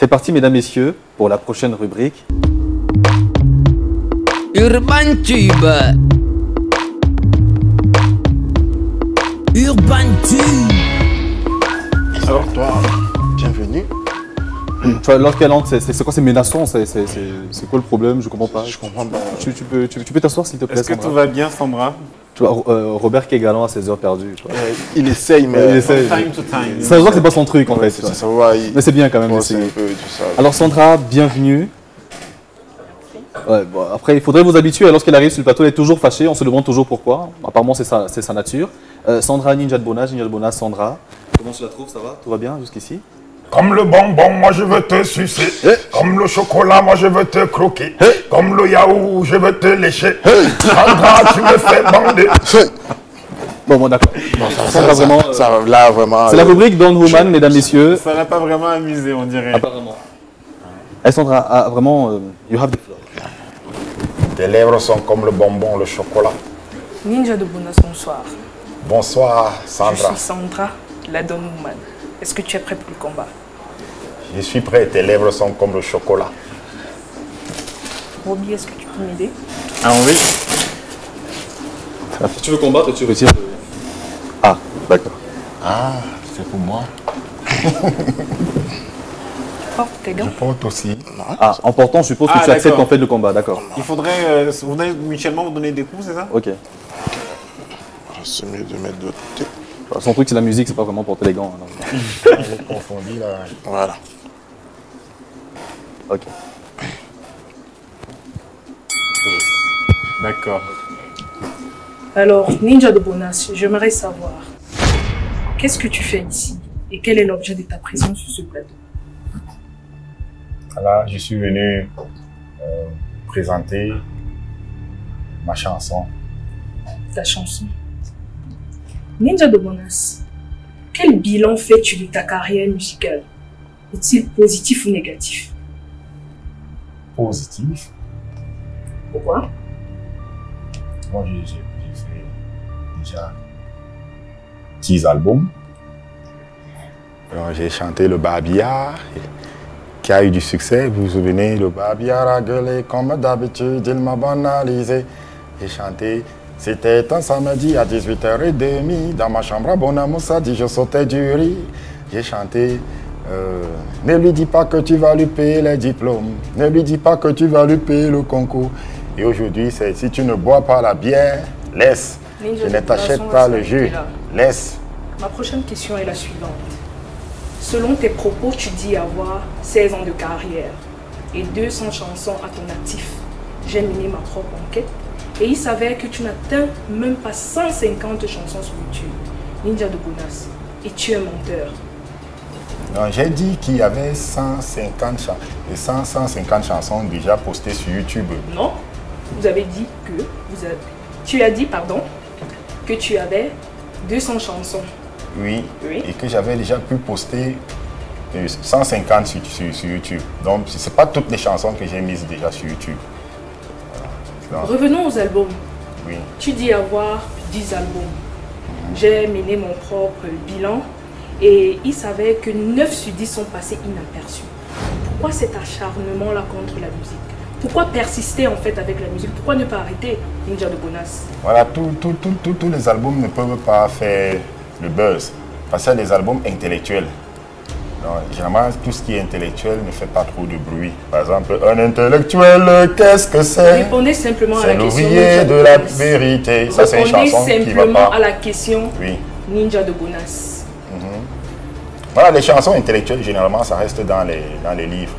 C'est parti, mesdames, messieurs, pour la prochaine rubrique. Urban Tube. Urban Tube. Alors toi, bienvenue. Tu vois, lorsqu'elle entre, c'est quoi, c'est menaçant, c'est quoi le problème? Je comprends pas. Je comprends pas. Tu peux t'asseoir s'il te plaît, Est-ce que Sandra? tout va bien, Sandra? Tu vois, Robert qui est galant à ses heures perdues. Tu vois. Il essaye, mais Il essaye. Time to time. Ça se voit que c'est pas son truc en fait. tu vois. ça va. Mais c'est bien quand même C'est d'essayer. un peu tout ça. Alors Sandra, bienvenue. Ouais, bon, après, il faudrait vous habituer. Lorsqu'elle arrive sur le plateau, elle est toujours fâchée. On se demande toujours pourquoi. Apparemment, c'est sa nature. Sandra, Ninja de Bona, Sandra. Comment tu la trouves? Ça va? Tout va bien jusqu'ici? Comme le bonbon, moi je veux te sucer. Comme le chocolat, moi je veux te croquer. Comme le yaourt, je veux te lécher. Sandra, tu me fais bander. Bon, d'accord. Sandra, vraiment. Là, vraiment. C'est la rubrique Don Woman, mesdames, messieurs. Ça l'a pas vraiment amusé, on dirait. Apparemment. Sandra, vraiment, you have the floor. Tes lèvres sont comme le bonbon, le chocolat. Ninja de Bonas, bonsoir. Bonsoir, Je Sandra. suis Sandra, la Don Woman. Est-ce que tu es prêt pour le combat? Je suis prêt, tes lèvres sont comme le chocolat. Roby, est-ce que tu peux m'aider? Ah oui. Si tu veux combattre, tu retires. Ah, d'accord. Ah, c'est pour moi. Porte tes gants. Je porte aussi. Ah, en portant, je suppose que Ah, tu acceptes d'accord. en fait le combat, d'accord. Il faudrait mutuellement vous donner des coups, c'est ça? Ok. C'est mieux de mettre de côté. Son truc, c'est la musique, c'est pas vraiment porter les gants. hein, donc. J'ai confondu là. Voilà. Ok. D'accord. Alors, Ninja de Bonas, j'aimerais savoir, qu'est-ce que tu fais ici? Et quel est l'objet de ta présence sur ce plateau? Là, je suis venu présenter ma chanson. Ta chanson. Ninja de Bonas, quel bilan fais-tu de ta carrière musicale? Est-il positif ou négatif? Positif. Pourquoi? Moi, j'ai fait déjà 10 albums. Alors, j'ai chanté le Babia, qui a eu du succès. Vous vous souvenez, le Babia a gueulé comme d'habitude, il m'a banalisé. J'ai chanté, c'était un samedi à 18h30, dans ma chambre à Bonamoussa, dit je sautais du riz. J'ai chanté, ne lui dis pas que tu vas lui payer les diplômes, ne lui dis pas que tu vas lui payer le concours. Et aujourd'hui, c'est si tu ne bois pas la bière, laisse. Ninja Je de ne Bonas, t'achète on va pas le s'arrêter jus, là. laisse. Ma prochaine question est la suivante. Selon tes propos, tu dis avoir 16 ans de carrière et 200 chansons à ton actif. J'ai mené ma propre enquête et il s'avère que tu n'atteins même pas 150 chansons sur YouTube. Ninja de Bonas, et tu es menteur. Non, j'ai dit qu'il y avait 150 chansons déjà postées sur YouTube. Non, vous avez dit que tu as dit, pardon, que tu avais 200 chansons. Oui, Oui. et que j'avais déjà pu poster 150 sur YouTube. Donc, ce n'est pas toutes les chansons que j'ai mises déjà sur YouTube. Voilà. Donc, Revenons aux albums. oui. Tu dis avoir 10 albums. J'ai mené mon propre bilan et il s'avère que 9 sur 10 sont passés inaperçus. Pourquoi cet acharnement-là contre la musique? Pourquoi persister en fait avec la musique? Pourquoi ne pas arrêter, Ninja de Bonas? Voilà, tous les albums ne peuvent pas faire le buzz. Parce qu'il y a des albums intellectuels. Donc, généralement, tout ce qui est intellectuel ne fait pas trop de bruit. Par exemple, un intellectuel, qu'est-ce que c'est? Répondez simplement à C'est la question. l'ouvrier Ninja de la Bonas. vérité. Ça, c'est une Répondez chanson qui va simplement pas. à la question, Oui. Ninja de Bonas. Voilà, les chansons intellectuelles, généralement, ça reste dans les livres.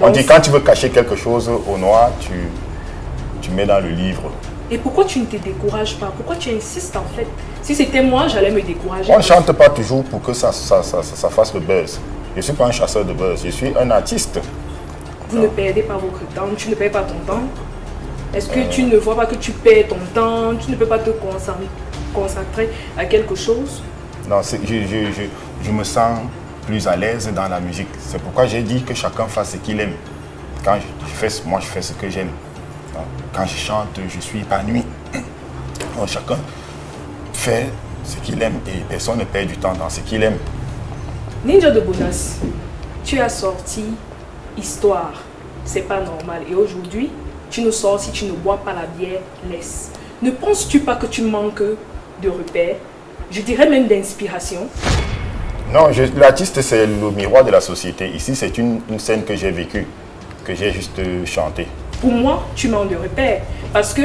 On Donc, dit quand tu veux cacher quelque chose au noir, tu mets dans le livre. Et pourquoi tu ne te décourages pas? Pourquoi tu insistes en fait? Si c'était moi, j'allais me décourager. On ne chante pas toujours pour que ça fasse le buzz. Je ne suis pas un chasseur de buzz, je suis un artiste. Vous ne perdez pas votre temps, tu ne perds pas ton temps. Est-ce que tu ne vois pas que tu perds ton temps? Tu ne peux pas te consacrer à quelque chose? Non, je me sens plus à l'aise dans la musique. C'est pourquoi j'ai dit que chacun fasse ce qu'il aime. Quand moi, je fais ce que j'aime. Quand je chante, je suis épanoui. Donc, chacun fait ce qu'il aime et personne ne perd du temps dans ce qu'il aime. Ninja de Bonas, tu as sorti histoire, c'est pas normal. Et aujourd'hui, tu nous sors, si tu ne bois pas la bière, laisse. Ne penses-tu pas que tu manques de repères, je dirais même d'inspiration? Non, l'artiste, c'est le miroir de la société. Ici, c'est une scène que j'ai vécue, que j'ai juste chantée. Pour moi, tu manques de repères. Parce que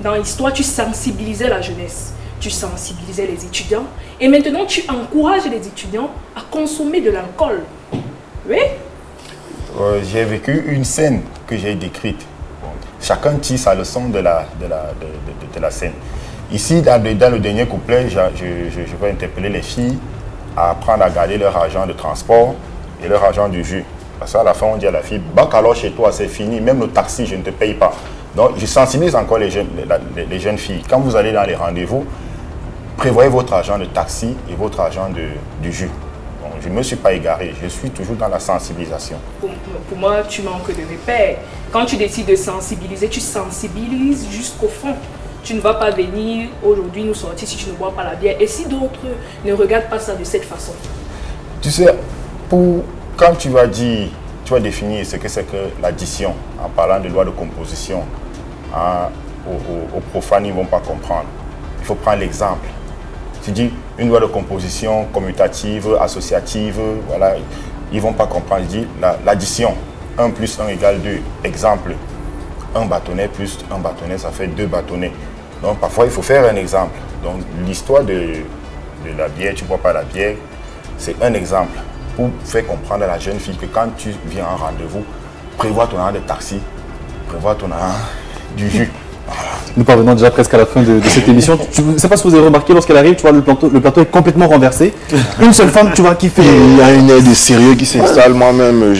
dans l'histoire, tu sensibilisais la jeunesse, tu sensibilisais les étudiants. Et maintenant, tu encourages les étudiants à consommer de l'alcool. Oui? J'ai vécu une scène que j'ai décrite. Chacun tire sa leçon de la scène. Ici, dans le dernier couplet, je vais interpeller les filles à apprendre à garder leur argent de transport et leur argent du jus. Parce qu'à la fin, on dit à la fille, bac alors chez toi, c'est fini, même le taxi, je ne te paye pas. Donc, je sensibilise encore les jeunes filles. Quand vous allez dans les rendez-vous, prévoyez votre argent de taxi et votre argent du jus. Bon, je ne me suis pas égaré, je suis toujours dans la sensibilisation. Pour moi, tu manques de repères. Quand tu décides de sensibiliser, tu sensibilises jusqu'au fond. Tu ne vas pas venir aujourd'hui nous sortir si tu ne bois pas la bière. Et si d'autres ne regardent pas ça de cette façon? Tu sais, quand tu vas dire, tu vas définir ce que c'est que l'addition, en parlant de loi de composition, hein, aux profanes, ils ne vont pas comprendre. Il faut prendre l'exemple. Tu dis une loi de composition commutative, associative, voilà, ils ne vont pas comprendre. Je dis l'addition, 1 plus 1 égale 2. Exemple, un bâtonnet plus un bâtonnet, ça fait 2 bâtonnets. Donc parfois, il faut faire un exemple. Donc l'histoire de la bière, tu ne bois pas la bière, c'est un exemple pour faire comprendre à la jeune fille que quand tu viens en rendez-vous, prévois ton argent de taxi, prévois ton argent du jus. Voilà. Nous parvenons déjà presque à la fin de cette émission. Je ne sais pas si vous avez remarqué, lorsqu'elle arrive, tu vois, le plateau est complètement renversé. Une seule femme, tu vois, qui fait... Il y a une aide de sérieux qui s'installe, moi-même.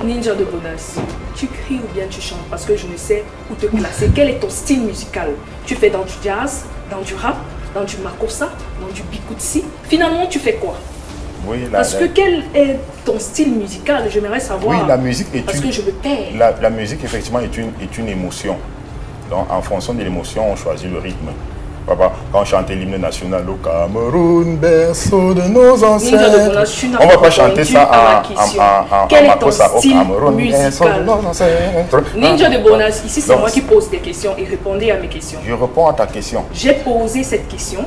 Ninja de Bonas, tu cries ou bien tu chantes? Parce que je ne sais où te classer. Quel est ton style musical? Tu fais dans du jazz, dans du rap, dans du makossa, dans du bikutsi. Finalement, tu fais quoi? Oui, parce que quel est ton style musical? J'aimerais savoir. Oui, la musique est parce que je me perds. La musique, effectivement, est une émotion. Donc, en fonction de l'émotion, on choisit le rythme. Papa, quand on chantait l'hymne national, au Cameroun, berceau de nos ancêtres, on ne va pas chanter ça en quel est ton style musical? Ninja de Bonas, ici c'est moi qui pose des questions et répondez à mes questions. Je réponds à ta question. J'ai posé cette question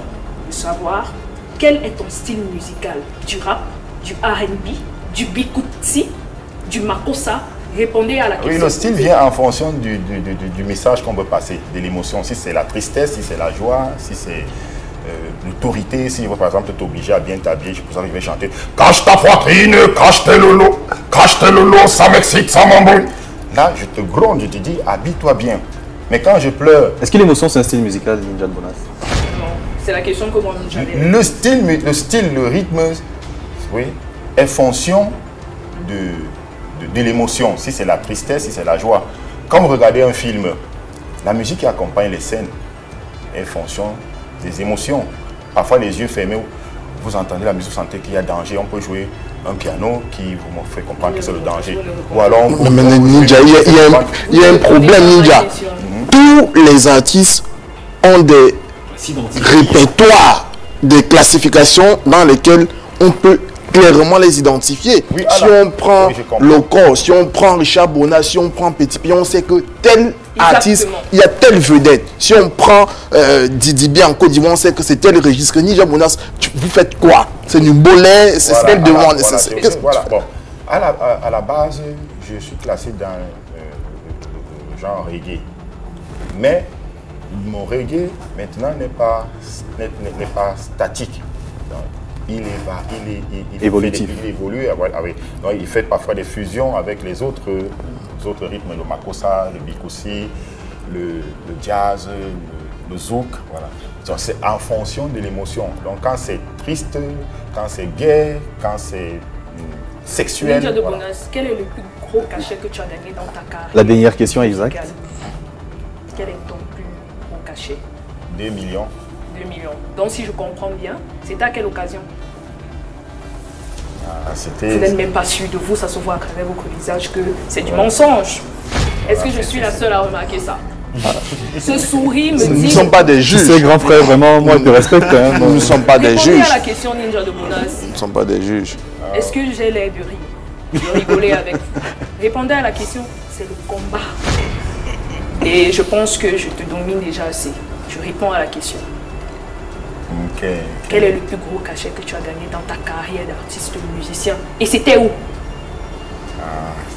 de savoir quel est ton style musical? Du rap, du R&B, du bikutsi, du makossa? Répondez à la question. Oui, le style vient en fonction du message qu'on veut passer, de l'émotion. Si c'est la tristesse, si c'est la joie, si c'est l'autorité, si par exemple tu es obligé à bien t'habiller, je peux arriver à chanter « Cache ta poitrine, cache tes lolos, ça m'excite, ça m'embrouille ». Là, je te gronde, je te dis « Habille-toi bien ». Mais quand je pleure... Est-ce que l'émotion c'est un style musical, Ninja de Bonas? Non, c'est la question que moi j'avais. Le style, le rythme, oui, est fonction de l'émotion, si c'est la tristesse, si c'est la joie. Quand vous regardez un film, la musique qui accompagne les scènes est fonction des émotions. Parfois les yeux fermés, vous entendez la musique, vous sentez qu'il y a danger, on peut jouer un piano qui vous fait comprendre que c'est le danger. Ou alors... Mais Ninja, il y a un problème, Ninja. Tous les artistes ont des répertoires, des classifications dans lesquelles on peut clairement les identifier. Oui, si on prend Loco, si on prend Richard Bonas, si on prend Petit Pion, on sait que tel artiste, il y a telle vedette. Si on prend Didi Bien en Côte d'Ivoire, on sait que c'est tel registre. Ninja Bonas, vous faites quoi? C'est du bolet, c'est ce qu'elle demande. Voilà, bon. À la base, je suis classé dans le genre reggae. Mais mon reggae maintenant n'est pas statique. Donc, il évolue. Donc, il fait parfois des fusions avec les autres rythmes, le makossa, le bikutsi, le jazz, le zouk. Voilà. C'est en fonction de l'émotion. Donc quand c'est triste, quand c'est gai, quand c'est sexuel. Ninja de Bonas, quel est le plus gros cachet que tu as gagné dans ta carrière? La dernière question exacte. Quel est ton plus gros cachet? 2 millions. 2 millions. Donc si je comprends bien, c'était à quelle occasion? Vous n'êtes même pas sûr de vous, ça se voit à travers votre visage que c'est du mensonge. Est-ce que je suis la seule à remarquer ça? Ce sourire me dit... Nous ne sommes pas des juges. C'est grand frère, vraiment, moi je te respecte. Hein, nous ne sommes pas des juges. Répondez à la question, Ninja de Bonas. Nous ne sommes pas des juges. Est-ce que j'ai l'air de rire, de rigoler avec vous? Répondez à la question, c'est le combat. Et je pense que je te domine déjà assez. Je réponds à la question. Ok. Quel est le plus gros cachet que tu as gagné dans ta carrière d'artiste musicien? Et c'était où?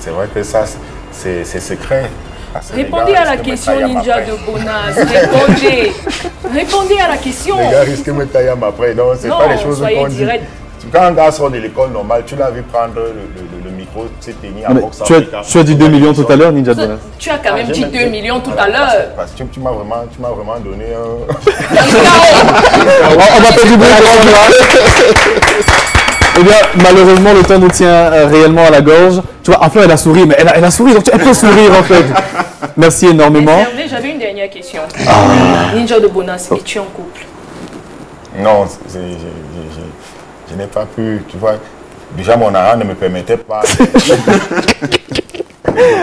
C'est vrai que ça, c'est secret. Répondez à la question, Ninja de Bonas. Répondez. Répondez à la question. Les gars risquent de me tailler à ma près. Donc, c'est pas les choses qu'on dit. Quand un gars sort de l'école normale, tu l'as vu prendre le micro, tu tenir à boxe. Tu as dit 2 millions tout à l'heure, Ninja de Bonas. Tu as quand même dit 2 millions tout à l'heure. Parce que tu m'as vraiment donné un... On va faire du bruit pour toi. Eh bien, malheureusement, le temps nous tient réellement à la gorge. Tu vois, enfin, elle a souri, mais elle a souri, donc elle peut sourire en fait. Merci énormément. J'avais une dernière question. Ninja de Bonas, es-tu en couple? Non, je n'ai pas pu, tu vois. Déjà, mon argent ne me permettait pas.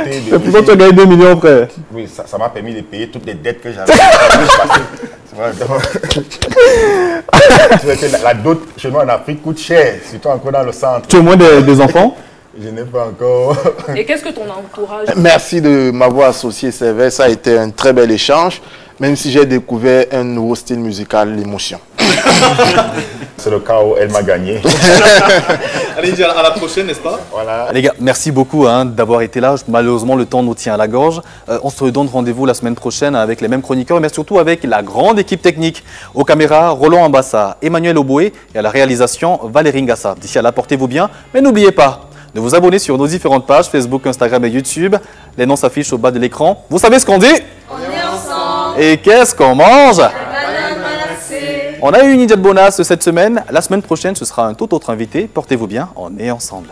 Et pourquoi tu as gagné 2 millions, frère? Oui, ça m'a permis de payer toutes les dettes que j'avais. La dot chez nous en Afrique coûte cher, surtout encore dans le centre. Tu as au moins des enfants? Je n'ai pas encore. Et qu'est-ce que ton entourage? Merci de m'avoir associé, c'est vrai, ça a été un très bel échange, même si j'ai découvert un nouveau style musical, l'émotion. C'est le cas où elle m'a gagné. Allez, à la prochaine, n'est-ce pas? Voilà. Les gars, merci beaucoup d'avoir été là. Malheureusement, le temps nous tient à la gorge. On se redonne rendez-vous la semaine prochaine avec les mêmes chroniqueurs, mais surtout avec la grande équipe technique. Aux caméras, Roland Ambassa, Emmanuel Oboé et à la réalisation, Valérie Ngassa. D'ici là, portez-vous bien, mais n'oubliez pas de vous abonner sur nos différentes pages, Facebook, Instagram et YouTube. Les noms s'affichent au bas de l'écran. Vous savez ce qu'on dit? On est ensemble. Et qu'est-ce qu'on mange? Banane malaxée. On a eu Ninja de Bonas cette semaine. La semaine prochaine, ce sera un tout autre invité. Portez-vous bien, on est ensemble.